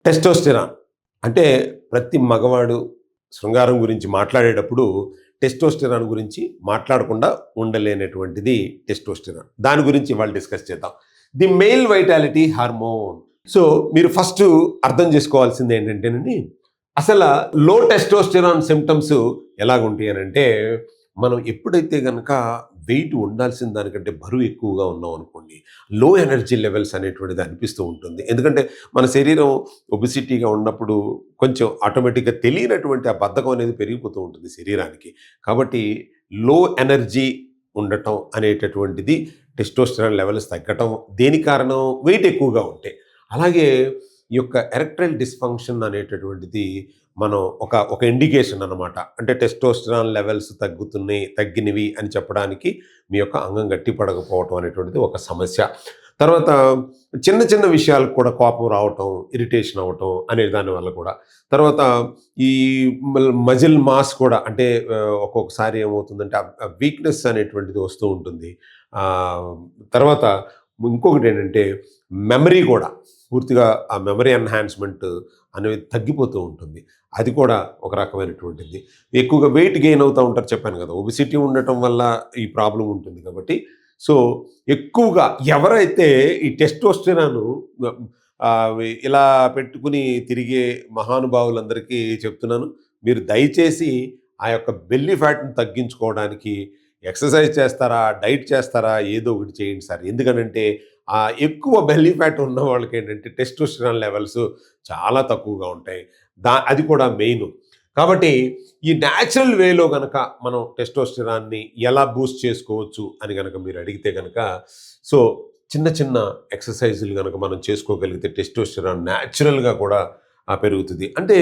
Testosterone అంటే ప్రతి మగవాడు శృంగారం గురించి మాట్లాడేటప్పుడు టెస్టోస్టెరాన్ గురించి మాట్లాడకుండా ఉండలేనటువంటిది టెస్టోస్టెరాన్. దాని గురించి ఇవాళ డిస్కస్ చేద్దాం. The mail vitality hormone. So మీరు ఫస్ట్ అర్థం చేసుకోవాల్సింది ఏంటంటేనండి, అసలు లో టెస్టోస్టెరాన్ సిమ్టమ్స్ ఎలాగుంటాయి అని అంటే, మనం ఎప్పుడైతే గనక వెయిట్ ఉండాల్సిన దానికంటే బరువు ఎక్కువగా ఉన్నాం అనుకోండి, లో ఎనర్జీ లెవెల్స్ అనేటువంటిది అనిపిస్తూ ఉంటుంది. ఎందుకంటే మన శరీరం ఒబిసిటీగా ఉన్నప్పుడు కొంచెం ఆటోమేటిక్గా తెలియనటువంటి ఆ బద్ధకం అనేది పెరిగిపోతూ ఉంటుంది శరీరానికి. కాబట్టి లో ఎనర్జీ ఉండటం అనేటటువంటిది, టెస్టోస్టెరాన్ లెవెల్స్ తగ్గటం దేని కారణం? వెయిట్ ఎక్కువగా ఉంటే. అలాగే ఈ యొక్క ఎరెక్టైల్ డిస్ఫంక్షన్ అనేటటువంటిది మనం ఒక ఇండికేషన్ అన్నమాట. అంటే టెస్టోస్టెరాన్ లెవెల్స్ తగ్గినవి అని చెప్పడానికి మీ యొక్క అంగం గట్టిపడకపోవటం అనేటువంటిది ఒక సమస్య. తర్వాత చిన్న చిన్న విషయాలకు కూడా కోపం రావటం, ఇరిటేషన్ అవ్వటం అనే దానివల్ల కూడా. తర్వాత ఈ మజిల్ మాస్ కూడా, అంటే ఒక్కొక్కసారి ఏమవుతుందంటే వీక్నెస్ అనేటువంటిది వస్తూ ఉంటుంది. తర్వాత ఇంకొకటి ఏంటంటే మెమరీ కూడా పూర్తిగా, ఆ మెమరీ ఎన్హాన్స్మెంట్ అనేది తగ్గిపోతూ ఉంటుంది. అది కూడా ఒక రకమైనటువంటిది. ఎక్కువగా వెయిట్ గెయిన్ అవుతూ ఉంటారు, చెప్పాను కదా, ఒబిసిటీ ఉండటం వల్ల ఈ ప్రాబ్లం ఉంటుంది కాబట్టి. సో ఎక్కువగా ఎవరైతే ఈ టెస్టోస్టెరాన్ ఇలా పెట్టుకుని తిరిగే మహానుభావులందరికీ చెప్తున్నాను, మీరు దయచేసి ఆ యొక్క బెల్లీ ఫ్యాట్ని తగ్గించుకోవడానికి ఎక్సర్సైజ్ చేస్తారా, డైట్ చేస్తారా, ఏదో ఒకటి చేయండి సార్. ఎందుకనంటే ఎక్కువ బెల్లీ ఫ్యాట్ ఉన్న వాళ్ళకి ఏంటంటే టెస్టోస్టెరాన్ లెవెల్స్ చాలా తక్కువగా ఉంటాయి. అది కూడా మెయిన్. కాబట్టి ఈ న్యాచురల్ వేలో గనక మనం టెస్టోస్టెరాన్ని ఎలా బూస్ట్ చేసుకోవచ్చు అని గనక మీరు అడిగితే గనక, సో చిన్న చిన్న ఎక్సర్సైజులు గనక మనం చేసుకోగలిగితే టెస్టోస్టెరాన్ న్యాచురల్గా కూడా పెరుగుతుంది. అంటే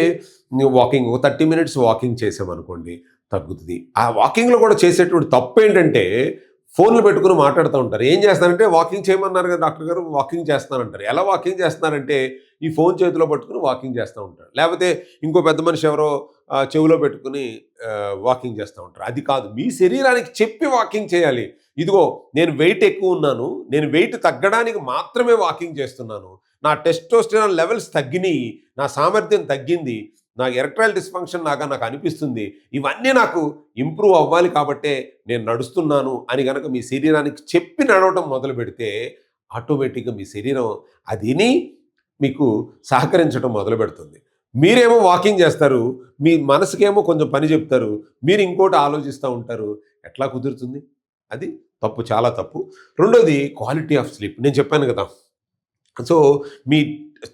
వాకింగ్ 30 మినిట్స్ వాకింగ్ చేసామనుకోండి, తగ్గుతుంది. ఆ వాకింగ్లో కూడా చేసేటువంటి తప్పు ఏంటంటే, ఫోన్లు పెట్టుకుని మాట్లాడుతూ ఉంటారు. ఏం చేస్తారంటే, వాకింగ్ చేయమన్నారు కదా డాక్టర్ గారు, వాకింగ్ చేస్తానంటారు. ఎలా వాకింగ్ చేస్తున్నారంటే, ఈ ఫోన్ చేతిలో పట్టుకుని వాకింగ్ చేస్తూ ఉంటారు. లేకపోతే ఇంకో పెద్ద మనిషి ఎవరో చెవిలో పెట్టుకుని వాకింగ్ చేస్తూ ఉంటారు. అది కాదు, మీ శరీరానికి చెప్పి వాకింగ్ చేయాలి. ఇదిగో నేను వెయిట్ ఎక్కువ ఉన్నాను, నేను వెయిట్ తగ్గడానికి మాత్రమే వాకింగ్ చేస్తున్నాను, నా టెస్టోస్టెరాన్ లెవెల్స్ తగ్గినాయి, నా సామర్థ్యం తగ్గింది, నాకు ఎరెక్టైల్ డిస్ఫంక్షన్ నాకు అనిపిస్తుంది, ఇవన్నీ నాకు ఇంప్రూవ్ అవ్వాలి కాబట్టే నేను నడుస్తున్నాను అని గనక మీ శరీరానికి చెప్పి నడవటం మొదలు పెడితే, ఆటోమేటిక్గా మీ శరీరం అదిని మీకు సహకరించడం మొదలు పెడుతుంది. మీరేమో వాకింగ్ చేస్తారు, మీ మనసుకేమో కొంచెం పని చెప్తారు, మీరు ఇంకోటి ఆలోచిస్తూ ఉంటారు. ఎట్లా కుదురుతుంది? అది తప్పు, చాలా తప్పు. రెండోది క్వాలిటీ ఆఫ్ స్లీప్. నేను చెప్పాను కదా, సో మీ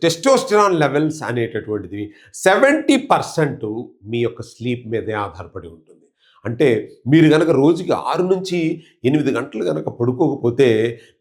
టెస్టోస్టెరాన్ లెవెల్స్ అనేటటువంటిది 70% మీ యొక్క స్లీప్ మీదే ఆధారపడి ఉంటుంది. అంటే మీరు కనుక రోజుకి 6 నుంచి 8 గంటలు కనుక పడుకోకపోతే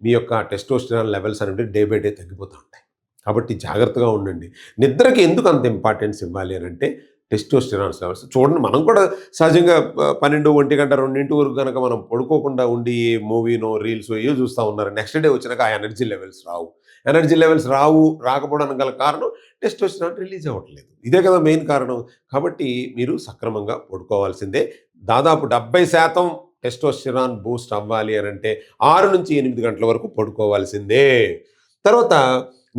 మీ యొక్క టెస్టోస్టెరాన్ లెవెల్స్ అనేవి డే బై డే తగ్గిపోతూ ఉంటాయి. కాబట్టి జాగ్రత్తగా ఉండండి. నిద్రకి ఎందుకు అంత ఇంపార్టెన్స్ ఇవ్వాలి అని అంటే, టెస్టోస్టెరాన్ లెవెల్స్ చూడండి. మనం కూడా సహజంగా 12, 1 గంట, 2 వరకు కనుక మనం పడుకోకుండా ఉండి మూవీనో, రీల్స్ ఏవో చూస్తూ ఉన్నారు, నెక్స్ట్ డే వచ్చినాక ఆ ఎనర్జీ లెవెల్స్ రావు. ఎనర్జీ లెవెల్స్ రాకపోవడానికి గల కారణం టెస్టోస్టెరాన్ రిలీజ్ అవ్వట్లేదు. ఇదే కదా మెయిన్ కారణం. కాబట్టి మీరు సక్రమంగా పడుకోవాల్సిందే. దాదాపు 70% టెస్టోస్టెరాన్ బూస్ట్ అవ్వాలి అని అంటే 6 నుంచి 8 గంటల వరకు పడుకోవాల్సిందే. తర్వాత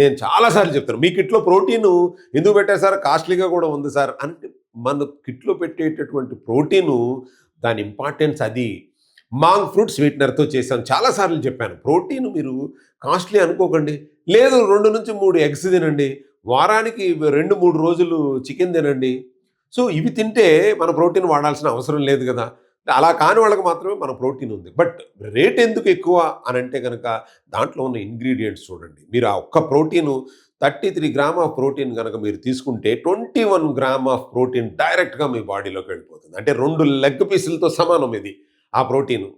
నేను చాలాసార్లు చెప్తాను, మీ కిట్లో ప్రోటీను ఎందుకు పెట్టారు సార్, కాస్ట్లీగా కూడా ఉంది సార్ అంటే, మన కిట్లో పెట్టేటటువంటి ప్రోటీను దాని ఇంపార్టెన్స్ అది. మాంగ్ ఫ్రూట్ స్వీట్నర్తో చేశాను, చాలాసార్లు చెప్పాను. ప్రోటీన్ మీరు కాస్ట్లీ అనుకోకండి. లేదు, 2 నుంచి 3 ఎగ్స్ తినండి, వారానికి 2-3 రోజులు చికెన్ తినండి. సో ఇవి తింటే మన ప్రోటీన్ వాడాల్సిన అవసరం లేదు కదా. అలా కాని వాళ్ళకి మాత్రమే మన ప్రోటీన్ ఉంది. బట్ రేట్ ఎందుకు ఎక్కువ అని అంటే కనుక, దాంట్లో ఉన్న ఇంగ్రీడియంట్స్ చూడండి. మీరు ఆ ఒక్క ప్రోటీను 33 గ్రామ్ ఆఫ్ ప్రోటీన్ కనుక మీరు తీసుకుంటే 21 గ్రామ్ ఆఫ్ ప్రోటీన్ డైరెక్ట్గా మీ బాడీలోకి వెళ్ళిపోతుంది. అంటే 2 లెగ్ పీసులతో సమానం ఇది ఆ ప్రోటీను.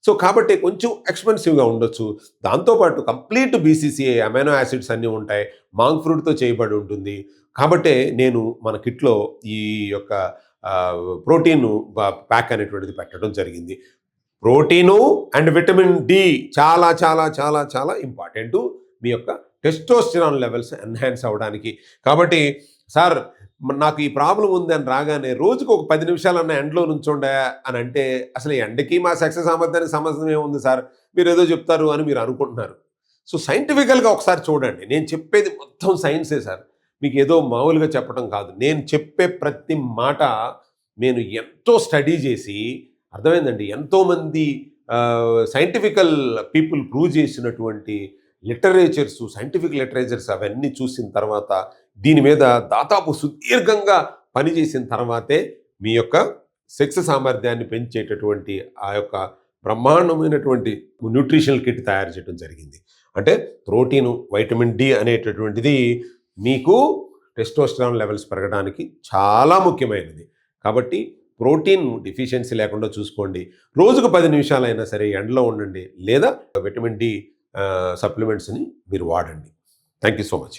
సో కాబట్టి కొంచెం ఎక్స్పెన్సివ్గా ఉండొచ్చు. దాంతోపాటు కంప్లీట్ బీసీసీఏ అమైనో యాసిడ్స్ అన్నీ ఉంటాయి. మాంగ్ ఫ్రూట్తో చేయబడి ఉంటుంది. కాబట్టే నేను మన కిట్లో ఈ యొక్క ప్రోటీను ప్యాక్ అనేటువంటిది పెట్టడం జరిగింది. ప్రోటీను అండ్ విటమిన్ డి చాలా చాలా చాలా చాలా ఇంపార్టెంటు మీ యొక్క టెస్టోస్టెరాన్ లెవెల్స్ ఎన్హాన్స్ అవ్వడానికి. కాబట్టి సార్ నాకు ఈ ప్రాబ్లం ఉంది అని రాగానే రోజుకు ఒక 10 నిమిషాలన్నా ఎండలో నుంచోండా అని అంటే, అసలు ఎండకి మా సెక్స్ సామర్థ్యానికి సంబంధం ఏముంది సార్, మీరు ఏదో చెప్తారు అని మీరు అనుకుంటున్నారు. సో సైంటిఫికల్గా ఒకసారి చూడండి. నేను చెప్పేది మొత్తం సైన్సే సార్. మీకు ఏదో మామూలుగా చెప్పడం కాదు. నేను చెప్పే ప్రతి మాట నేను ఎంతో స్టడీ చేసి అర్థమైందండి. ఎంతోమంది సైంటిఫికల్ పీపుల్ ప్రూవ్ చేసినటువంటి సైంటిఫిక్ లిటరేచర్స్ అవన్నీ చూసిన తర్వాత దీని మీద దాదాపు సుదీర్ఘంగా పనిచేసిన తర్వాతే మీ యొక్క సెక్స్ సామర్థ్యాన్ని పెంచేటటువంటి ఆ యొక్క బ్రహ్మాండమైనటువంటి న్యూట్రిషనల్ కిట్ తయారు చేయడం జరిగింది. అంటే ప్రోటీను, వైటమిన్ డి అనేటటువంటిది మీకు టెస్టోస్టెరాన్ లెవెల్స్ పెరగడానికి చాలా ముఖ్యమైనది. కాబట్టి ప్రోటీన్ డిఫిషియన్సీ లేకుండా చూసుకోండి. రోజుకు 10 నిమిషాలైనా సరే ఎండలో ఉండండి, లేదా విటమిన్ డి సప్లిమెంట్స్ని మీరు వాడండి. Thank you so much.